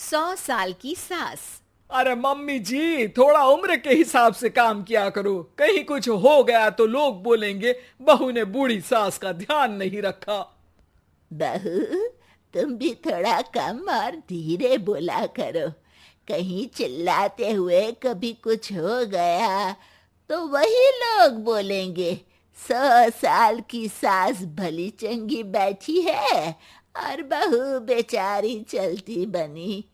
100 साल की सास। अरे मम्मी जी, थोड़ा उम्र के हिसाब से काम किया करो। कहीं कुछ हो गया तो लोग बोलेंगे बहू ने बूढ़ी सास का ध्यान नहीं रखा। बहू, तुम भी थोड़ा कम और धीरे बोला करो। कहीं चिल्लाते हुए कभी कुछ हो गया तो वही लोग बोलेंगे 100 साल की सास भली चंगी बैठी है और बहू बेचारी चलती बनी।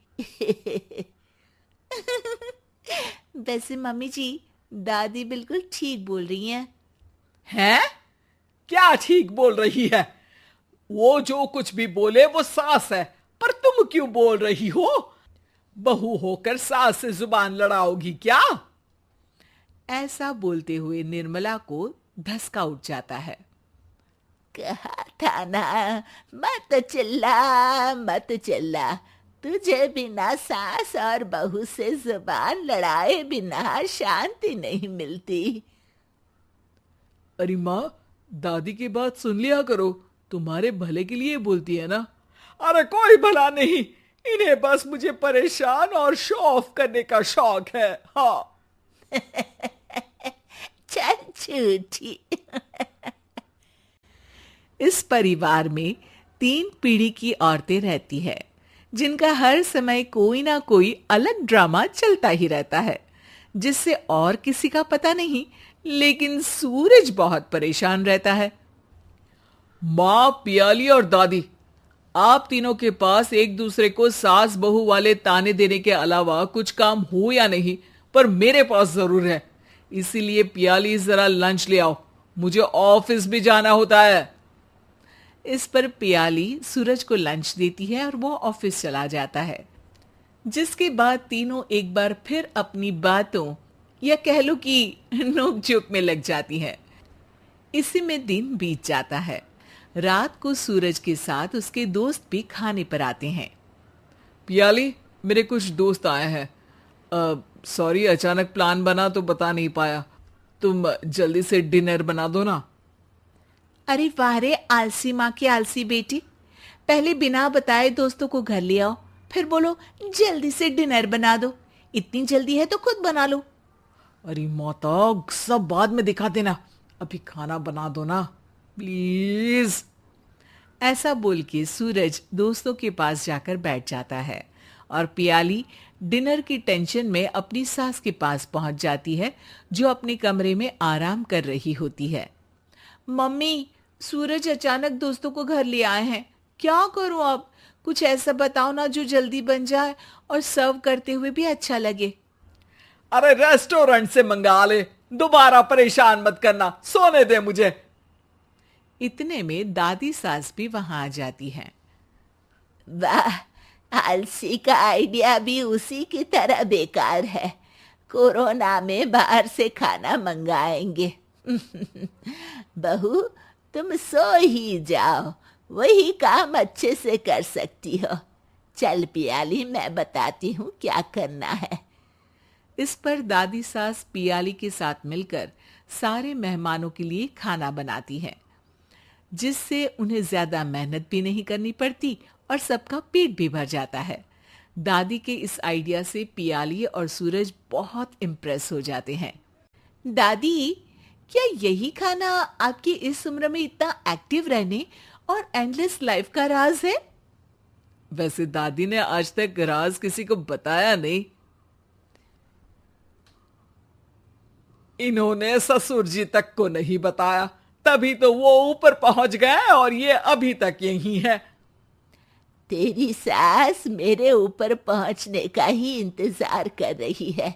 वैसे मम्मी जी, दादी बिल्कुल ठीक बोल रही हैं। हैं? क्या ठीक बोल रही है? वो जो कुछ भी बोले वो सास है, पर तुम क्यों बोल रही हो? बहू होकर सास से जुबान लड़ाओगी क्या? ऐसा बोलते हुए निर्मला को धसका उठ जाता है। कहा था ना, मत चिल्ला मत चिल्ला। तुझे बिना सास और बहू से जुबान लड़ाए बिना शांति नहीं मिलती। अरे माँ, दादी की बात सुन लिया करो, तुम्हारे भले के लिए बोलती है ना। अरे कोई भला नहीं, इन्हें बस मुझे परेशान और शो ऑफ करने का शौक है। हाँ। चल झूठी। इस परिवार में 3 पीढ़ी की औरतें रहती है, जिनका हर समय कोई ना कोई अलग ड्रामा चलता ही रहता है, जिससे और किसी का पता नहीं, लेकिन सूरज बहुत परेशान रहता है। माँ, पियाली और दादी, आप तीनों के पास एक दूसरे को सास बहू वाले ताने देने के अलावा कुछ काम हो या नहीं, पर मेरे पास जरूर है। इसीलिए पियाली, जरा लंच ले आओ, मुझे ऑफिस भी जाना होता है। इस पर पियाली सूरज को लंच देती है और वो ऑफिस चला जाता है, जिसके बाद तीनों एक बार फिर अपनी बातों या कह लो कि नोक-झोंक में लग जाती हैं। इसी में दिन बीत जाता है। रात को सूरज के साथ उसके दोस्त भी खाने पर आते हैं। पियाली, मेरे कुछ दोस्त आए हैं। सॉरी, अचानक प्लान बना तो बता नहीं पाया। तुम जल्दी से डिनर बना दो ना। अरे वाह रे आलसी माँ की आलसी बेटी, पहले बिना बताए दोस्तों को घर ले आओ, फिर बोलो जल्दी से डिनर बना दो। इतनी जल्दी है तो खुद बना लो। अरे माता, सब बाद में दिखा देना, अभी खाना बना दो ना प्लीज। ऐसा बोल के सूरज दोस्तों के पास जाकर बैठ जाता है और पियाली डिनर की टेंशन में अपनी सास के पास पहुंच जाती है, जो अपने कमरे में आराम कर रही होती है। मम्मी, सूरज अचानक दोस्तों को घर ले आए हैं, क्या करूं अब? कुछ ऐसा बताओ ना जो जल्दी बन जाए और सर्व करते हुए भी अच्छा लगे। अरे रेस्टोरेंट से मंगा ले, दोबारा परेशान मत करना, सोने दे मुझे। इतने में दादी सास भी वहां आ जाती है। वाह, आलसी का आइडिया भी उसी की तरह बेकार है। कोरोना में बाहर से खाना मंगाएंगे। बहू, तुम सो ही जाओ, वही काम अच्छे से कर सकती हो। चल पियाली, मैं बताती हूँ क्या करना है। इस पर दादी सास पियाली के साथ मिलकर सारे मेहमानों के लिए खाना बनाती है, जिससे उन्हें ज्यादा मेहनत भी नहीं करनी पड़ती और सबका पेट भी भर जाता है। दादी के इस आइडिया से पियाली और सूरज बहुत इम्प्रेस हो जाते हैं। दादी, क्या यही खाना आपकी इस उम्र में इतना एक्टिव रहने और एंडलेस लाइफ का राज है? वैसे दादी ने आज तक राज किसी को बताया नहीं। इन्होंने ससुर जी तक को नहीं बताया, तभी तो वो ऊपर पहुंच गए और ये अभी तक यही है। तेरी सास मेरे ऊपर पहुंचने का ही इंतजार कर रही है,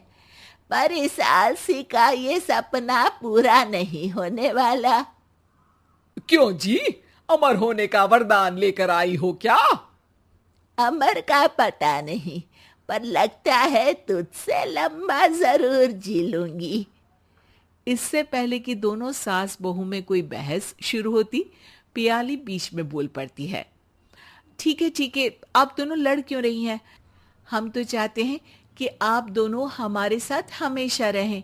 पर इस आलसी का ये सपना पूरा नहीं होने वाला। क्यों जी, अमर होने का वरदान लेकर आई हो क्या? अमर का पता नहीं, पर लगता है तुझसे लंबा जरूर जी लूंगी। इससे पहले कि दोनों सास बहू में कोई बहस शुरू होती, पियाली बीच में बोल पड़ती है। ठीक है, आप दोनों लड़ क्यों रही हैं? हम तो चाहते हैं कि आप दोनों हमारे साथ हमेशा रहें।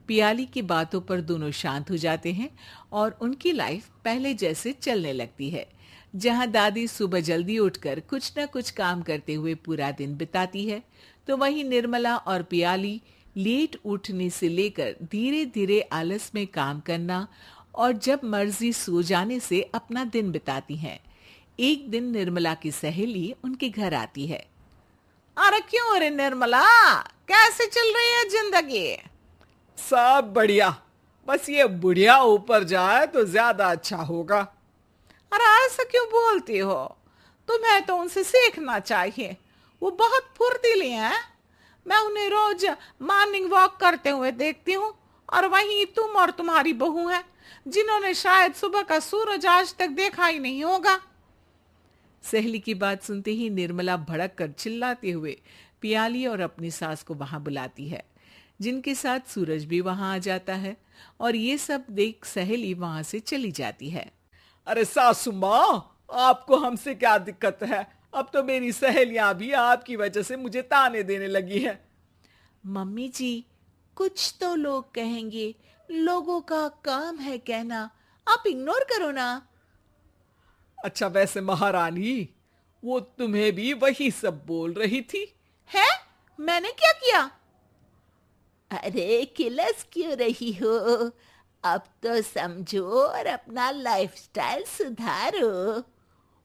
पियाली की बातों पर दोनों शांत हो जाते हैं और उनकी लाइफ पहले जैसे चलने लगती है, जहां दादी सुबह जल्दी उठकर कुछ न कुछ काम करते हुए पूरा दिन बिताती है, तो वहीं निर्मला और पियाली लेट उठने से लेकर धीरे धीरे आलस में काम करना और जब मर्जी सो जाने से अपना दिन बिताती हैं। एक दिन निर्मला की सहेली उनके घर आती है। अरे क्यों रे निर्मला, कैसे चल रही है जिंदगी? सब बढ़िया, बस ये बुढ़िया ऊपर जाए तो ज्यादा अच्छा होगा। अरे ऐसा क्यों बोलती हो? तुम्हें तो उनसे सीखना चाहिए, वो बहुत फुर्तीली हैं। मैं उन्हें रोज मॉर्निंग वॉक करते हुए देखती हूँ, और वहीं तुम और तुम्हारी बहू है जिन्होंने शायद सुबह का सूरज आज तक देखा ही नहीं होगा। सहेली की बात सुनते ही निर्मला भड़क कर चिल्लाते हुए पियाली और अपनी सास को वहां बुलाती है, जिनके साथ सूरज भी वहां आ जाता है, और ये सब देख सहेली वहां से चली जाती है। अरे सासू माँ, आपको हमसे क्या दिक्कत है? अब तो मेरी सहेलियां भी आपकी वजह से मुझे ताने देने लगी है। मम्मी जी, कुछ तो लोग कहेंगे, लोगों का काम है कहना, आप इग्नोर करो ना। अच्छा वैसे महारानी, वो तुम्हें भी वही सब बोल रही थी? है? मैंने क्या किया? अरे किलस क्यों रही हो? अब तो समझो और अपना लाइफस्टाइल सुधारो।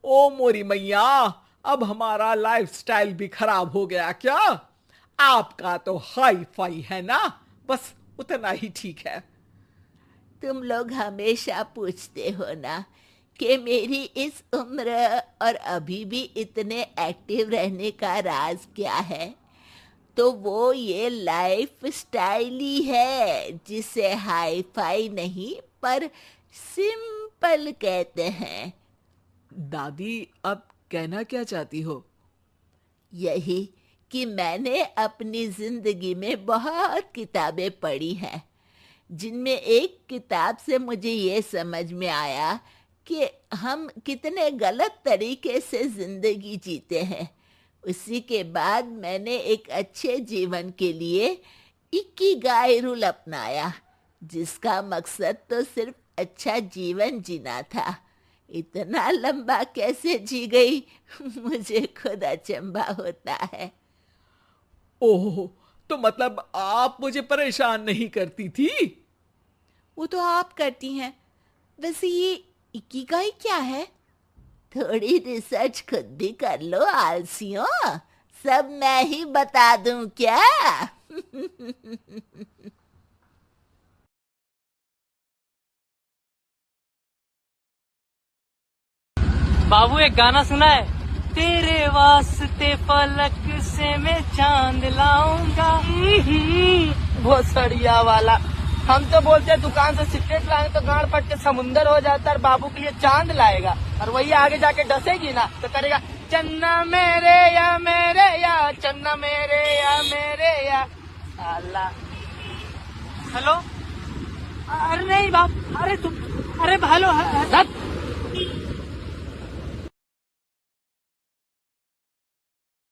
ओ मोरी मैया, अब हमारा लाइफस्टाइल भी खराब हो गया क्या? आपका तो हाई फाई है ना, बस उतना ही ठीक है। तुम लोग हमेशा पूछते हो ना कि मेरी इस उम्र और अभी भी इतने एक्टिव रहने का राज क्या है, तो वो ये लाइफ स्टाइल ही है, जिसे हाई फाई नहीं पर सिंपल कहते हैं। दादी, अब कहना क्या चाहती हो? यही कि मैंने अपनी जिंदगी में बहुत किताबें पढ़ी हैं, जिनमें एक किताब से मुझे ये समझ में आया कि हम कितने गलत तरीके से जिंदगी जीते हैं। उसी के बाद मैंने एक अच्छे जीवन के लिए इकिगाई रूल अपनाया, जिसका मकसद तो सिर्फ अच्छा जीवन जीना था। इतना लंबा कैसे जी गई मुझे खुद अचंभा होता है। ओह, तो मतलब आप मुझे परेशान नहीं करती थी? वो तो आप करती हैं। वैसे ये इकिगाई क्या है? थोड़ी रिसर्च खुद भी कर लो आलसियों, सब मैं ही बता दूं क्या? बाबू एक गाना सुना है? तेरे वास्ते फलक से मैं चांद लाऊंगा। बहुत सड़िया वाला। हम तो बोलते हैं दुकान से सिगरेट लाए तो गाड़ पट के समुंदर हो जाता है, और बाबू के लिए चांद लाएगा, और वही आगे जाके डसेगी ना तो करेगा चन्ना मेरे या चन्ना मेरे या अल्लाह। हेलो? अरे नहीं बाप, अरे तुम, अरे हेलो।